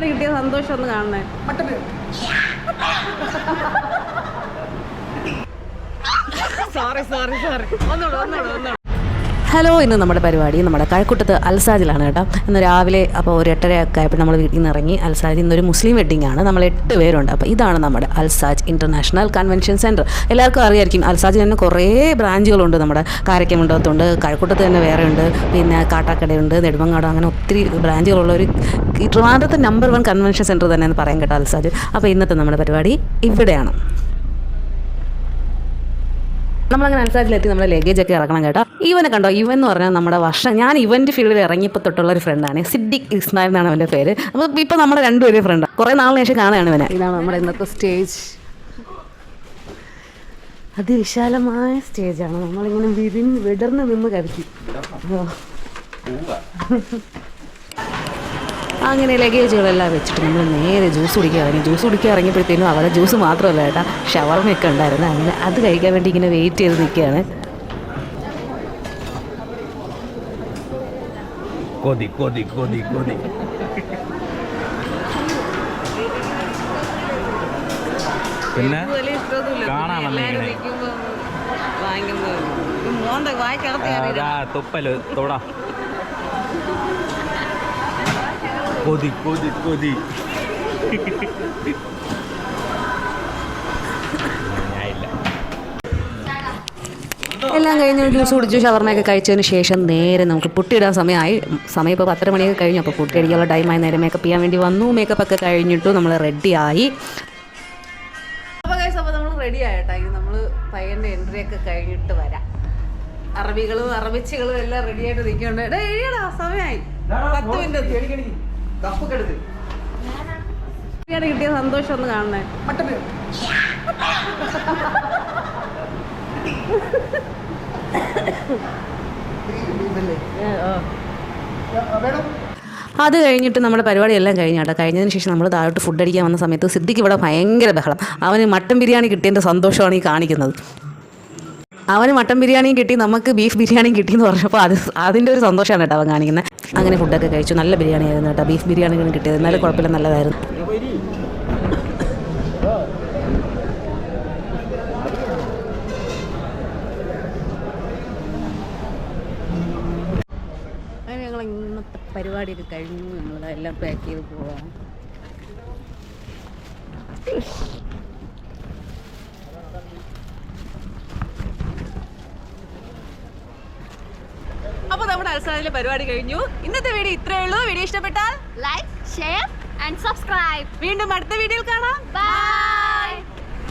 കിട്ടിയ സന്തോഷം ഒന്ന് കാണണേ. ഒന്നോട്. ഹലോ, ഇന്ന് നമ്മുടെ പരിപാടി നമ്മുടെ കഴക്കൂട്ടത്ത് അൽസാജിലാണ് കേട്ടോ. ഇന്ന് രാവിലെ അപ്പോൾ ഒരു 8:30 ആയപ്പോൾ നമ്മൾ വീട്ടിൽ നിന്ന് ഇറങ്ങി. അൽസാജ് ഇന്നൊരു മുസ്ലിം വെഡ്ഡിംഗ് ആണ്. നമ്മൾ 8 പേരുണ്ട്. അപ്പോൾ ഇതാണ് നമ്മുടെ അൽസാജ് ഇൻ്റർനാഷണൽ കൺവെൻഷൻ സെൻറ്റർ. എല്ലാവർക്കും അറിയായിരിക്കും അൽസാജിൽ തന്നെ കുറേ ബ്രാഞ്ചുകളുണ്ട്. നമ്മുടെ കാരക്കമണ്ഡലത്തുണ്ട്, കഴക്കൂട്ടത്ത് തന്നെ വേറെ ഉണ്ട്, പിന്നെ കാട്ടാക്കടയുണ്ട്, നെടുമങ്ങാട്, അങ്ങനെ ഒത്തിരി ബ്രാഞ്ചുകളുള്ള ഒരു ട്രിവാൻഡ്രത്തെ നമ്പർ 1 കൺവെൻഷൻ സെൻറ്റർ തന്നെ എന്ന് പറയാൻ കേട്ടോ അൽസാജ്. അപ്പോൾ ഇന്നത്തെ നമ്മുടെ പരിപാടി ഇവിടെയാണ്. നമ്മളങ്ങനെ അൽസാജിലെത്തി നമ്മുടെ ലഗേജൊക്കെ ഇറക്കണം കേട്ടോ. ഇവനെ കണ്ടോ? ഇവൻ എന്ന് പറഞ്ഞാൽ നമ്മുടെ ഞാൻ ഇവൻ്റ് ഫീൽഡിൽ ഇറങ്ങിയപ്പോൾ തൊട്ടുള്ള ഒരു ഫ്രണ്ടാണ്. സിദ്ദിഖ് ഇസ്മായിൽ എന്നാണ് അവൻ്റെ പേര്. അപ്പോൾ ഇപ്പോൾ നമ്മുടെ രണ്ടുപേരും ഫ്രണ്ടാണ്. കുറേ നാളിന് ശേഷം കാണുകയാണ് ഇവനെ. ഇതാണ് നമ്മുടെ ഇന്നത്തെ സ്റ്റേജ്. അതിവിശാലമായ സ്റ്റേജാണ്. നമ്മളിങ്ങനെ വിടർന്ന് നിന്ന് കളിക്കും. അങ്ങനെ ലഗേജുകളെല്ലാം വെച്ചിട്ട് നമ്മൾ നേരെ ജ്യൂസ് കുടിക്കാൻ ഇറങ്ങിയപ്പോഴത്തേനും അവിടെ ജ്യൂസ് മാത്രമല്ല കേട്ടോ, ഷവർമയൊക്കെ ഉണ്ടായിരുന്നു. അങ്ങനെ അത് കഴിക്കാൻ വേണ്ടി ഇങ്ങനെ വെയിറ്റ് ചെയ്ത് നിൽക്കുകയാണ്. പിന്നെ തുപ്പല് തൊടാ കൊതി. എല്ലാം കഴിഞ്ഞ് ജ്യൂസ് കുടിച്ചു ഷവർമയൊക്കെ കഴിച്ചതിന് ശേഷം നേരെ നമുക്ക് പുട്ടിയിടാൻ സമയമായി. സമയം ഇപ്പോൾ 10 മണിയൊക്കെ കഴിഞ്ഞു. അപ്പോൾ പുട്ടി അടിക്കാനുള്ള ടൈമായി. നേരെ മേക്കപ്പ് ചെയ്യാൻ വേണ്ടി വന്നു. മേക്കപ്പൊക്കെ കഴിഞ്ഞിട്ടു നമ്മൾ റെഡിയായി. അപ്പോൾ നമ്മൾ റെഡി ആയിട്ടാ. ഇത് നമ്മൾ പയ്യൻ്റെ എൻട്രി ഒക്കെ കഴിഞ്ഞിട്ട് വരാം. അറബികളും അറബിച്ചുകളും എല്ലാം റെഡിയായിട്ട് നിൽക്കുന്നുണ്ട്. എഴുതിയടാ, സമയമായി 10 മിനിറ്റ്. കിട്ടിയ സന്തോഷം ഒന്ന് കാണണേ. അത് കഴിഞ്ഞിട്ട് നമ്മുടെ പരിപാടിയെല്ലാം കഴിഞ്ഞാട്ടോ. കഴിഞ്ഞതിന് ശേഷം നമ്മൾ താഴോട്ട് ഫുഡ് അടിക്കാൻ വന്ന സമയത്ത് സിദ്ദിഖ് ഇവിടെ ഭയങ്കര ബഹളം. അവന് മട്ടൻ ബിരിയാണി കിട്ടിയതിൻ്റെ സന്തോഷമാണ് ഈ കാണിക്കുന്നത്. അവന് മട്ടൻ ബിരിയാണിയും കിട്ടി, നമുക്ക് ബീഫ് ബിരിയാണിയും കിട്ടിയെന്ന് പറഞ്ഞപ്പോൾ അതിൻ്റെ ഒരു സന്തോഷമാണ് കേട്ടോ അവൻ കാണിക്കുന്നത്. അങ്ങനെ ഫുഡൊക്കെ കഴിച്ചു. നല്ല ബിരിയാണി ആയിരുന്നു കേട്ടോ. ബീഫ് ബിരിയാണികളും കിട്ടിയത്. എന്നാലും കുഴപ്പമില്ല, നല്ലതായിരുന്നു. അങ്ങനെ ഞങ്ങൾ ഇന്നത്തെ പരിപാടിയൊക്കെ കഴിഞ്ഞു. നമ്മളെല്ലാം പാക്ക് ചെയ്ത് പോവാം. അപ്പോൾ നമ്മുടെ അൽസാജിലെ പരിപാടി കഴിഞ്ഞു. ഇന്നത്തെ വീഡിയോ ഇത്രയേ ഉള്ളൂ. വീഡിയോ ഇഷ്ടപ്പെട്ടാൽ ലൈക്ക്, ഷെയർ ആൻഡ് സബ്സ്ക്രൈബ്. വീണ്ടും അടുത്ത വീഡിയോയിൽ